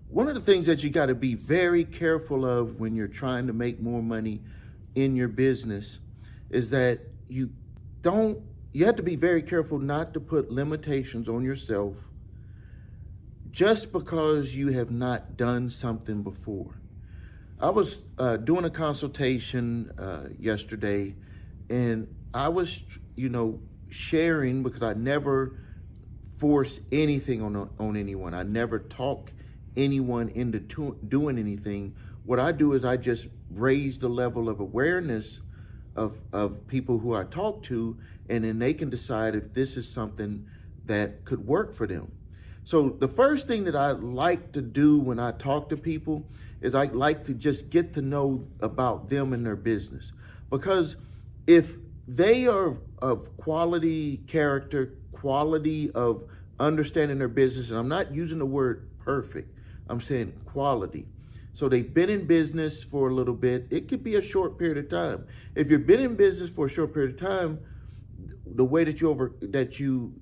One of the things that you got to be very careful of when you're trying to make more money in your business is that you have to be very careful not to put limitations on yourself just because you have not done something before. I was doing a consultation yesterday, and I was, sharing, because I never force anything on anyone. I never talk anyone into doing anything. What I do is I just raise the level of awareness of people who I talk to, and then they can decide if this is something that could work for them. So the first thing that I like to do when I talk to people is I like to just get to know about them and their business. Because if they are of quality character, quality of understanding their business, and I'm not using the word perfect, I'm saying quality. So they've been in business for a little bit. It could be a short period of time. If you've been in business for a short period of time, the way that you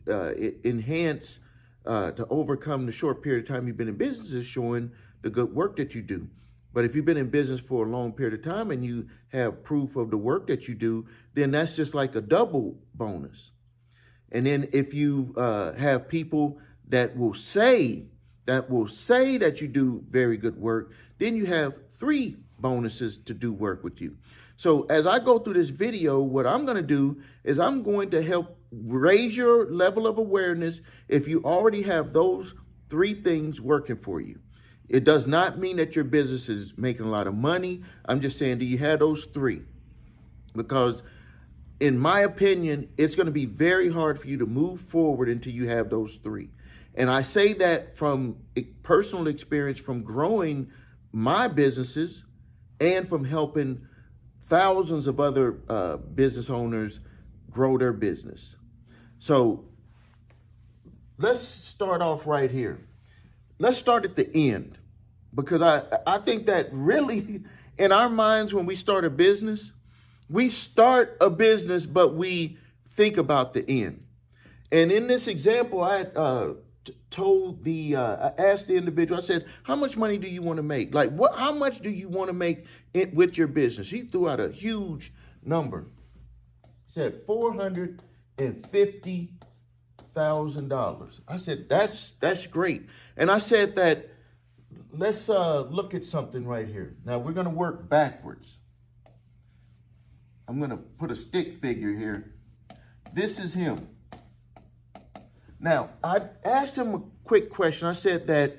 enhance to overcome the short period of time you've been in business is showing the good work that you do. But if you've been in business for a long period of time and you have proof of the work that you do, then that's just like a double bonus. And then if you have people that will say that you do very good work, then you have 3 bonuses to do work with you. So as I go through this video, what I'm going to do is I'm going to help raise your level of awareness if you already have those 3 things working for you. It does not mean that your business is making a lot of money. I'm just saying, do you have those 3? Because in my opinion, it's going to be very hard for you to move forward until you have those 3. And I say that from personal experience, from growing my businesses and from helping thousands of other business owners grow their business. So let's start off right here. Let's start at the end, because I think that really in our minds, when we start a business, but we think about the end. And in this example, I asked the individual, I said, how much money do you want to make? How much do you want to make with your business? He threw out a huge number. He said $450,000. I said, that's great. And I said that, let's look at something right here. Now we're going to work backwards. I'm going to put a stick figure here. This is him. Now, I asked him a quick question. I said that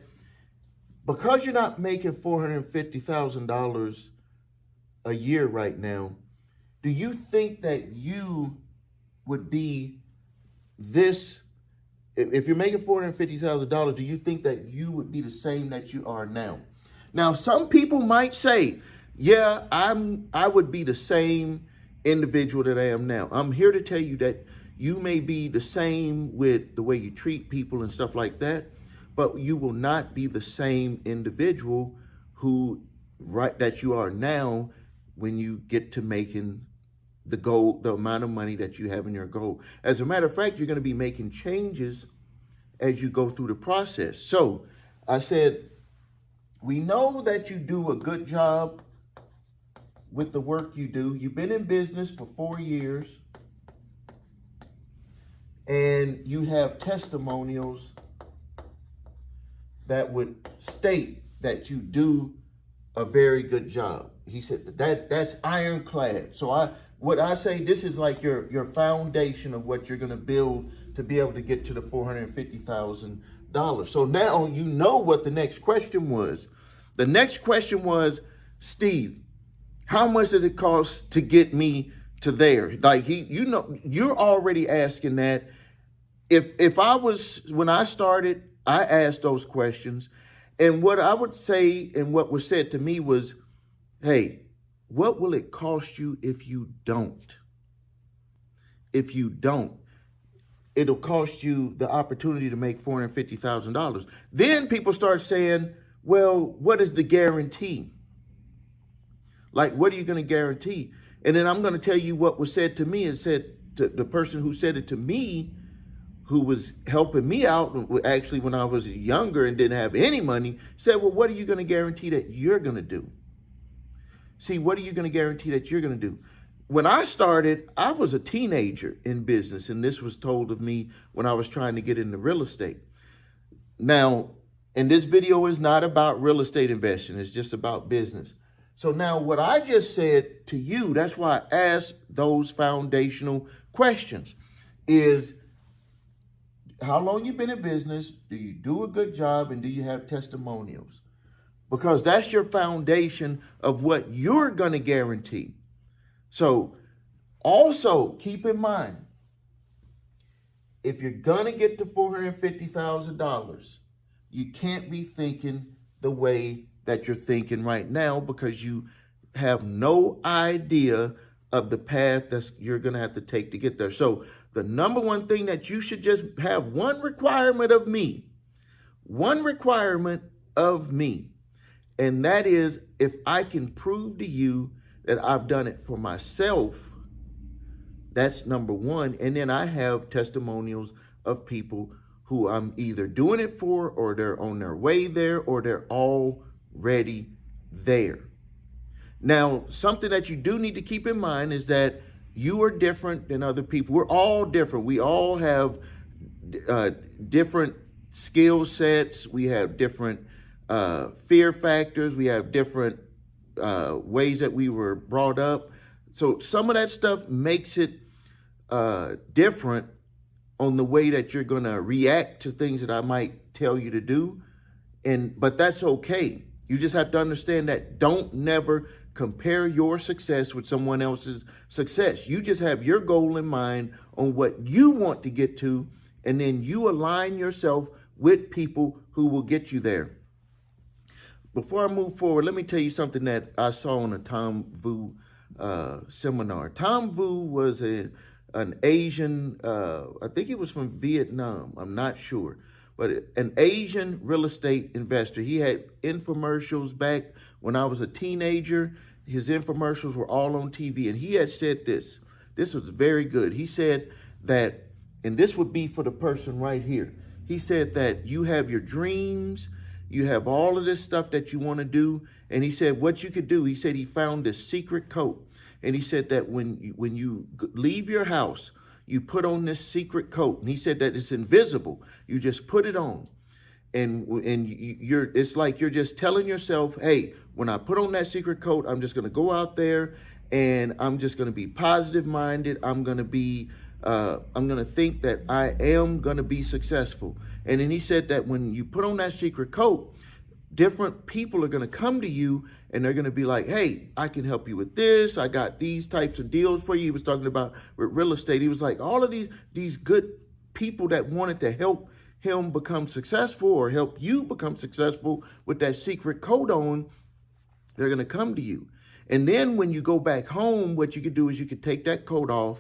because you're not making $450,000 a year right now, do you think that you would be this, if you're making $450,000, do you think that you would be the same that you are now? Now, some people might say, yeah, I would be the same individual that I am now. I'm here to tell you that you may be the same with the way you treat people and stuff like that, but you will not be the same individual that you are now when you get to making the amount of money that you have in your goal. As a matter of fact, you're going to be making changes as you go through the process. So I said, we know that you do a good job with the work you do. You've been in business for 4 years. And you have testimonials that would state that you do a very good job. He said that's ironclad. So what I say, this is like your foundation of what you're going to build to be able to get to the $450,000. So now you know what the next question was. The next question was, Steve, how much does it cost to get me to there? You're already asking that. When I started, I asked those questions, and what I would say and what was said to me was, hey, what will it cost you if you don't? If you don't, it'll cost you the opportunity to make $450,000. Then people start saying, well, what is the guarantee? What are you going to guarantee? And then I'm going to tell you what was said to me. It said to the person who said it to me who was helping me out actually when I was younger and didn't have any money, said, well, what are you going to guarantee that you're going to do? See, what are you going to guarantee that you're going to do? When I started, I was a teenager in business, and this was told of me when I was trying to get into real estate. Now, and this video is not about real estate investing. It's just about business. So now what I just said to you, that's why I asked those foundational questions, is how long you've been in business, do you do a good job, and do you have testimonials? Because that's your foundation of what you're going to guarantee. So also keep in mind, if you're going to get to $450,000, you can't be thinking the way that you're thinking right now, because you have no idea of the path that you're going to have to take to get there. So the number one thing that you should just have, one requirement of me, and that is, if I can prove to you that I've done it for myself, that's number one. And then I have testimonials of people who I'm either doing it for, or they're on their way there, or they're already there. Now, something that you do need to keep in mind is that you are different than other people. We're all different. We all have different skill sets. We have different fear factors. We have different ways that we were brought up. So some of that stuff makes it different on the way that you're going to react to things that I might tell you to do. But that's okay. You just have to understand that don't never compare your success with someone else's success. You just have your goal in mind on what you want to get to, and then you align yourself with people who will get you there. Before I move forward, let me tell you something that I saw on a Tom Vu seminar. Tom Vu was an Asian, I think he was from Vietnam, I'm not sure, but an Asian real estate investor. He had infomercials back when I was a teenager. His infomercials were all on TV, and he had said this. This was very good. He said that, and this would be for the person right here. He said that you have your dreams, you have all of this stuff that you want to do. And he said what you could do, he said he found this secret coat. And he said that when you leave your house, you put on this secret coat. And he said that it's invisible. You just put it on. And it's like you're just telling yourself, hey, when I put on that secret coat, I'm just going to go out there and I'm just going to be positive minded. I'm going to think that I am going to be successful. And then he said that when you put on that secret coat, different people are going to come to you and they're going to be like, hey, I can help you with this. I got these types of deals for you. He was talking about with real estate. He was like, all of these good people that wanted to help him become successful or help you become successful with that secret coat on, they're going to come to you. And then when you go back home, what you could do is you could take that coat off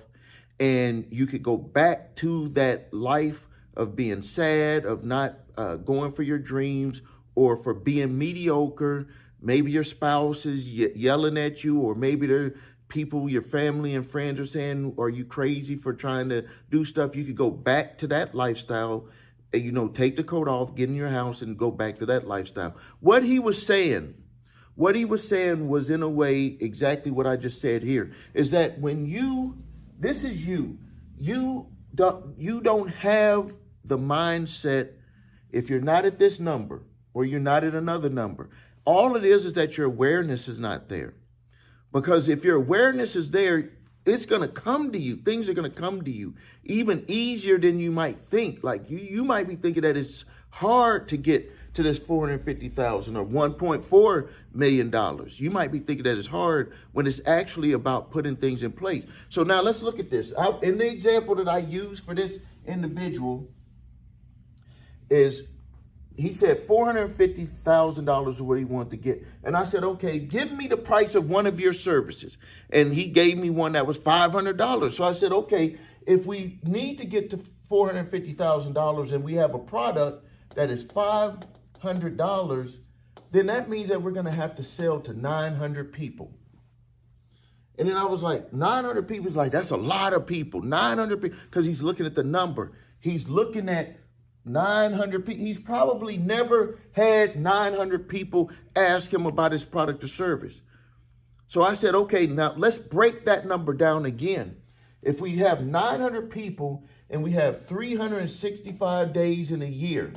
and you could go back to that life of being sad, of not going for your dreams, or for being mediocre. Maybe your spouse is yelling at you, or maybe there are people, your family and friends are saying, are you crazy for trying to do stuff? You could go back to that lifestyle, and, take the coat off, get in your house and go back to that lifestyle. What he was saying was in a way exactly what I just said here, is that when this is you don't have the mindset, if you're not at this number or you're not at another number, all it is that your awareness is not there. Because if your awareness is there, it's going to come to you. Things are going to come to you even easier than you might think. Like you might be thinking that it's hard to get to this $450,000 or $1.4 million. You might be thinking that it's hard when it's actually about putting things in place. So now let's look at this. In the example that I use for this individual is, he said $450,000 is what he wanted to get. And I said, okay, give me the price of one of your services. And he gave me one that was $500. So I said, okay, if we need to get to $450,000 and we have a product that is $500, then that means that we're going to have to sell to 900 people. And then I was like, 900 people is like, that's a lot of people, 900 people, because he's looking at the number. He's looking at 900 people. He's probably never had 900 people ask him about his product or service. So I said, okay, now let's break that number down again. If we have 900 people and we have 365 days in a year,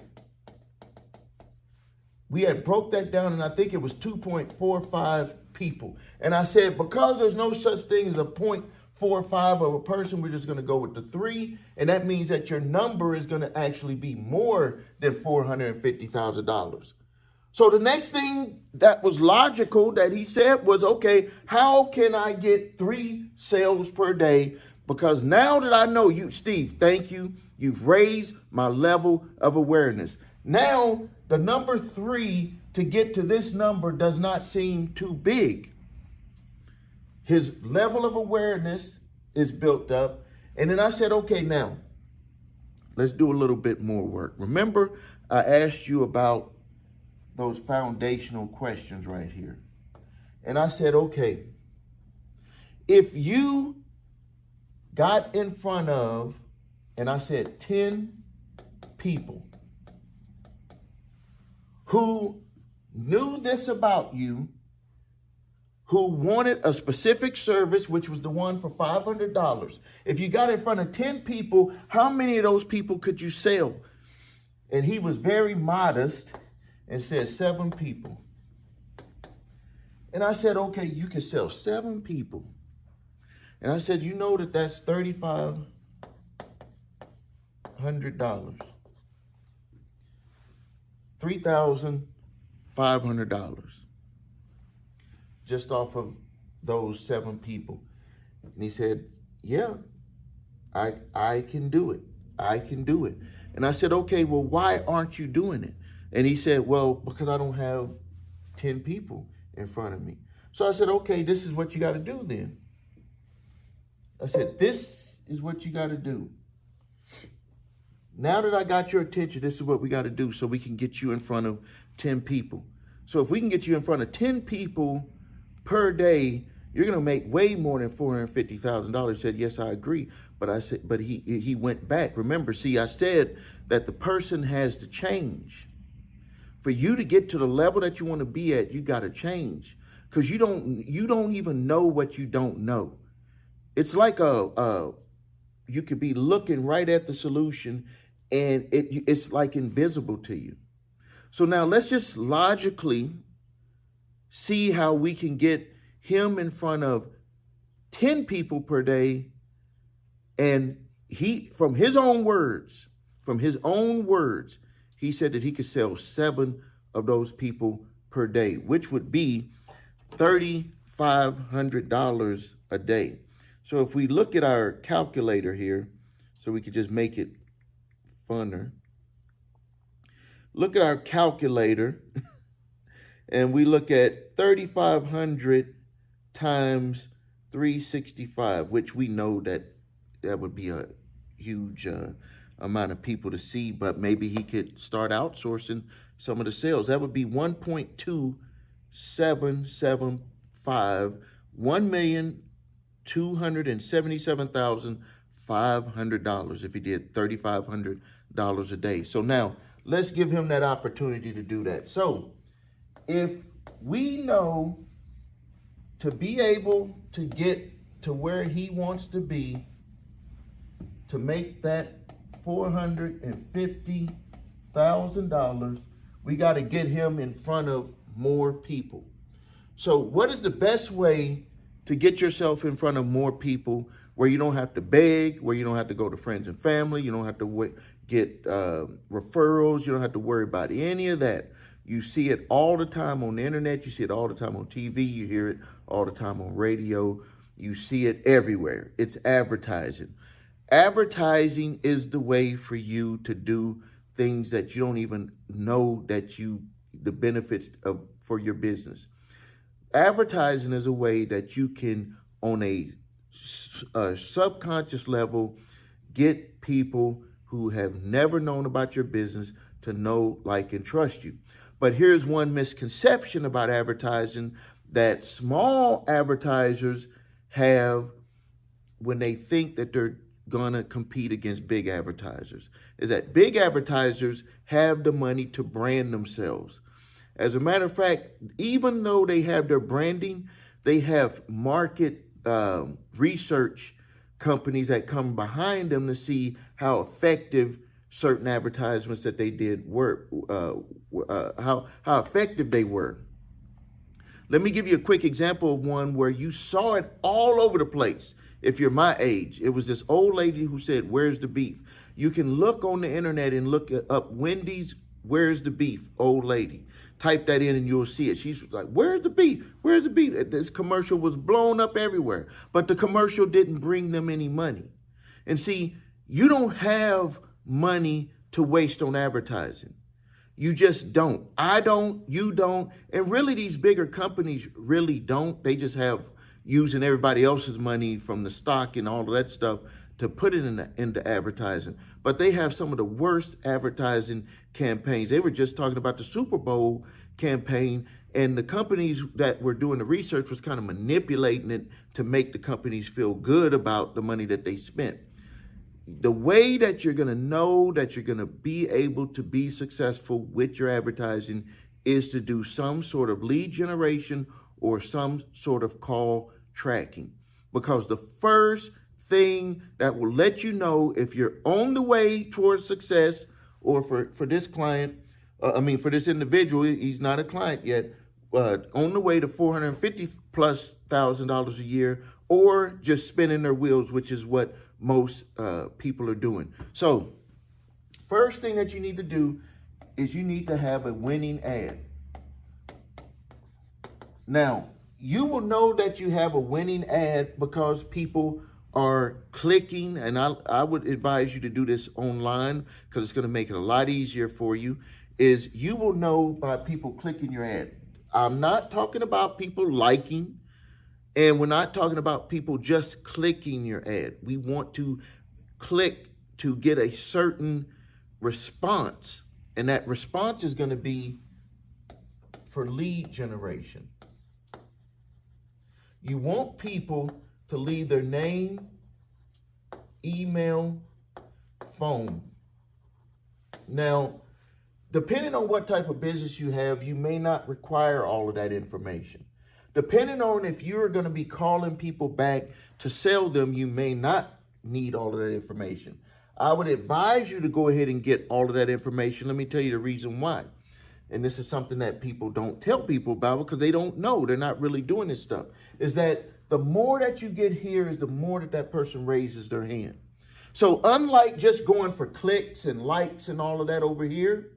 we had broke that down, and I think it was 2.45 people. And I said, because there's no such thing as a 0.45 of a person, we're just going to go with the 3. And that means that your number is going to actually be more than $450,000. So the next thing that was logical that he said was, okay, how can I get 3 sales per day? Because now that I know you, Steve, thank you. You've raised my level of awareness. Now, the number 3 to get to this number does not seem too big. His level of awareness is built up. And then I said, okay, now, let's do a little bit more work. Remember, I asked you about those foundational questions right here. And I said, okay, if you got in front of, and I said 10 people who knew this about you, who wanted a specific service, which was the one for $500. If you got in front of 10 people, how many of those people could you sell? And he was very modest and said 7 people. And I said, okay, you can sell 7 people. And I said, you know that's $3,500. $3,500 just off of those 7 people. And he said, yeah, I can do it. I can do it. And I said, okay, well, why aren't you doing it? And he said, well, because I don't have 10 people in front of me. So I said, okay, this is what you got to do then. I said, this is what you got to do. Now that I got your attention, this is what we got to do so we can get you in front of 10 people. So if we can get you in front of 10 people per day, you're going to make way more than $450,000. He said, yes, I agree. But I said, but he went back. Remember, see, I said that the person has to change. For you to get to the level that you want to be at, you got to change. Because you don't even know what you don't know. It's like you could be looking right at the solution and it's like invisible to you. So now let's just logically see how we can get him in front of 10 people per day. And he, from his own words, he said that he could sell 7 of those people per day, which would be $3,500 a day. So if we look at our calculator here, so we could just make it funner. Look at our calculator, and we look at 3,500 times 365, which we know that would be a huge amount of people to see, but maybe he could start outsourcing some of the sales. That would be 1.2775, $1,277,500 if he did $3,500 a day. So now let's give him that opportunity to do that. So if we know to be able to get to where he wants to be, to make that $450,000, we got to get him in front of more people. So what is the best way to get yourself in front of more people where you don't have to beg, where you don't have to go to friends and family, you don't have to get referrals, you don't have to worry about any of that? You see it all the time on the internet, you see it all the time on TV, you hear it all the time on radio, you see it everywhere. It's advertising. Advertising is the way for you to do things that you don't even know that the benefits of for your business. Advertising is a way that you can, on a subconscious level, get people who have never known about your business to know, like, and trust you. But here's one misconception about advertising that small advertisers have when they think that they're gonna compete against big advertisers is that big advertisers have the money to brand themselves. As a matter of fact, even though they have their branding, they have market research companies that come behind them to see how effective certain advertisements that they did were, how effective they were. Let me give you a quick example of one where you saw it all over the place. If you're my age, it was this old lady who said, "Where's the beef?" You can look on the internet and look up Wendy's, "Where's the beef?" Old lady. Type that in and you'll see it. She's like, "Where's the beef? Where's the beef?" This commercial was blown up everywhere, but the commercial didn't bring them any money. And see, you don't have money to waste on advertising. You just don't. I don't, you don't. And really these bigger companies really don't. They just have using everybody else's money from the stock and all of that stuff to put it into advertising. But they have some of the worst advertising campaigns. They were just talking about the Super Bowl campaign, and the companies that were doing the research was kind of manipulating it to make the companies feel good about the money that they spent. The way that you're going to know that you're going to be able to be successful with your advertising is to do some sort of lead generation or some sort of call tracking. Because the first thing that will let you know if you're on the way towards success, or for this client, for this individual, he's not a client yet, on the way to $450,000+ a year, or just spinning their wheels, which is what most people are doing. So first thing that you need to do is you need to have a winning ad. Now, you will know that you have a winning ad because people are clicking, and I would advise you to do this online because it's going to make it a lot easier for you, is you will know by people clicking your ad. I'm not talking about people liking, and we're not talking about people just clicking your ad. We want to click to get a certain response, and that response is going to be for lead generation. You want people to leave their name, email, phone. Now, depending on what type of business you have, you may not require all of that information. Depending on if you're going to be calling people back to sell them, you may not need all of that information. I would advise you to go ahead and get all of that information. Let me tell you the reason why. And this is something that people don't tell people about because they don't know. They're not really doing this stuff. Is that the more that you get here is the more that person raises their hand. So unlike just going for clicks and likes and all of that over here,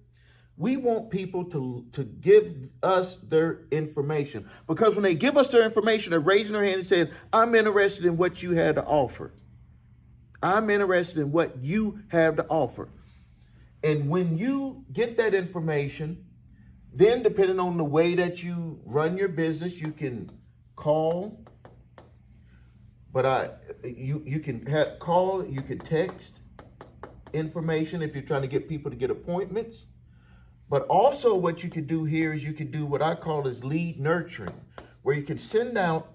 we want people to give us their information. Because when they give us their information, they're raising their hand and saying, "I'm interested in what you had to offer. I'm interested in what you have to offer." And when you get that information, then depending on the way that you run your business, you can call, but you can call, you can text information if you're trying to get people to get appointments. But also what you could do here is you could do what I call is lead nurturing, where you can send out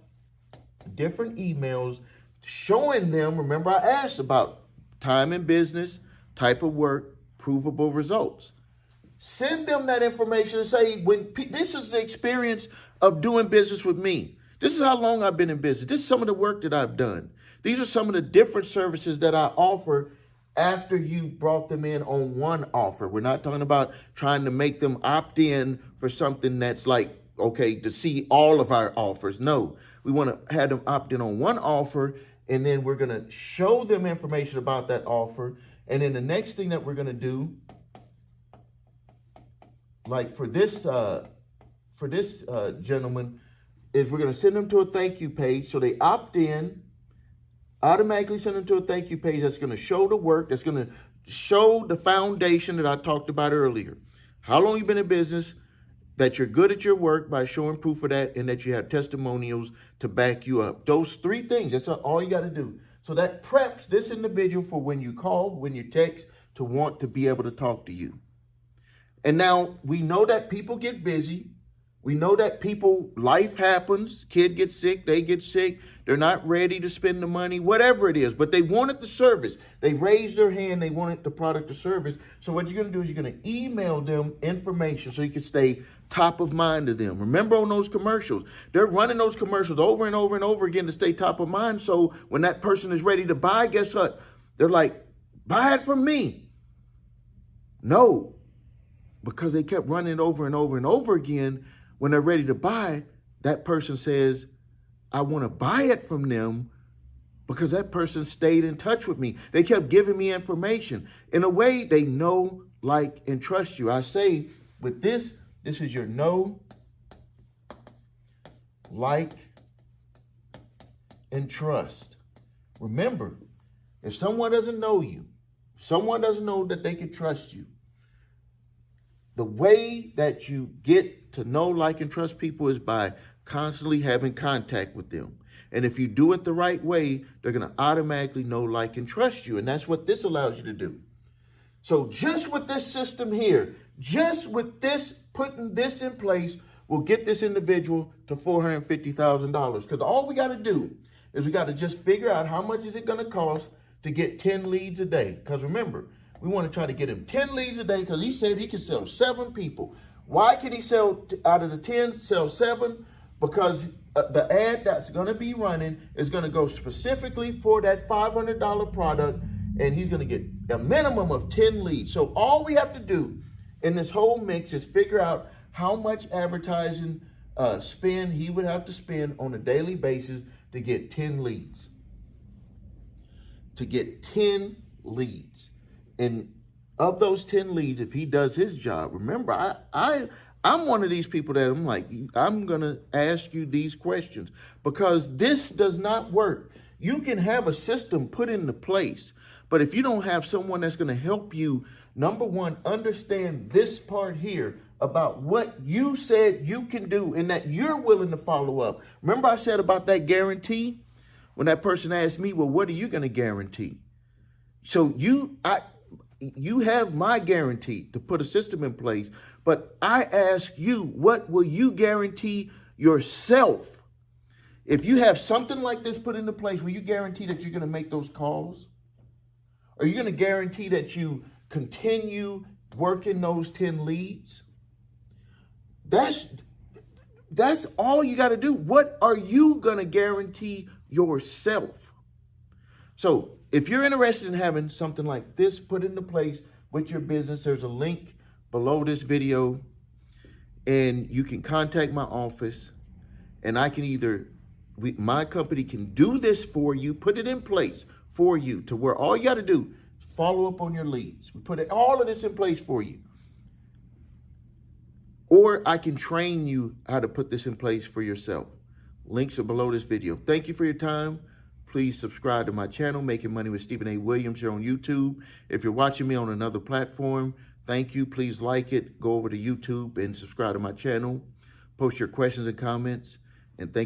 different emails showing them, remember I asked about time in business, type of work, provable results. Send them that information and say, this is the experience of doing business with me. This is how long I've been in business. This is some of the work that I've done. These are some of the different services that I offer after you've brought them in on one offer. We're not talking about trying to make them opt in for something that's like, okay, to see all of our offers. No, we want to have them opt in on one offer, and then we're going to show them information about that offer. And then the next thing that we're going to do, like for this gentleman, is we're going to send them to a thank you page. So they opt in, automatically send them to a thank you page that's going to show the work, that's going to show the foundation that I talked about earlier. How long you've been in business, that you're good at your work by showing proof of that, and that you have testimonials to back you up. Those three things, that's all you got to do. So that preps this individual for when you call, when you text, to want to be able to talk to you. And now we know that people get busy. We know that life happens, kid gets sick, they get sick, they're not ready to spend the money, whatever it is, but they wanted the service. They raised their hand, they wanted the product or service. So what you're gonna do is you're gonna email them information so you can stay top of mind to them. Remember on those commercials, they're running those commercials over and over and over again to stay top of mind. So when that person is ready to buy, guess what? They're like, buy it from me. No, because they kept running it over and over and over again. When they're ready to buy, that person says, I want to buy it from them because that person stayed in touch with me. They kept giving me information. In a way, they know, like, and trust you. I say with this is your know, like, and trust. Remember, if someone doesn't know you, someone doesn't know that they can trust you, the way that you get to know, like, and trust people is by constantly having contact with them. And if you do it the right way, they're going to automatically know, like, and trust you. And that's what this allows you to do. So just with this system here, just with this, putting this in place, will get this individual to $450,000. Because all we got to do is we got to just figure out how much is it going to cost to get 10 leads a day. Because remember, we want to try to get him 10 leads a day because he said he can sell 7 people. Why can he sell, out of the 10, sell 7? Because the ad that's going to be running is going to go specifically for that $500 product, and he's going to get a minimum of 10 leads. So all we have to do in this whole mix is figure out how much advertising spend he would have to spend on a daily basis to get 10 leads. To get 10 leads. And of those 10 leads, if he does his job, remember, I'm one of these people that I'm like, I'm going to ask you these questions because this does not work. You can have a system put into place, but if you don't have someone that's going to help you, number one, understand this part here about what you said you can do and that you're willing to follow up. Remember I said about that guarantee? When that person asked me, well, what are you going to guarantee? So you have my guarantee to put a system in place, but I ask you, what will you guarantee yourself? If you have something like this put into place, will you guarantee that you're going to make those calls? Are you going to guarantee that you continue working those 10 leads? That's all you got to do. What are you going to guarantee yourself? So if you're interested in having something like this put into place with your business, there's a link below this video and you can contact my office and I can my company can do this for you, put it in place for you to where all you got to do is follow up on your leads. We put all of this in place for you. Or I can train you how to put this in place for yourself. Links are below this video. Thank you for your time. Please subscribe to my channel, Making Money with Stephen A. Williams here on YouTube. If you're watching me on another platform, thank you. Please like it. Go over to YouTube and subscribe to my channel. Post your questions and comments. And thank you.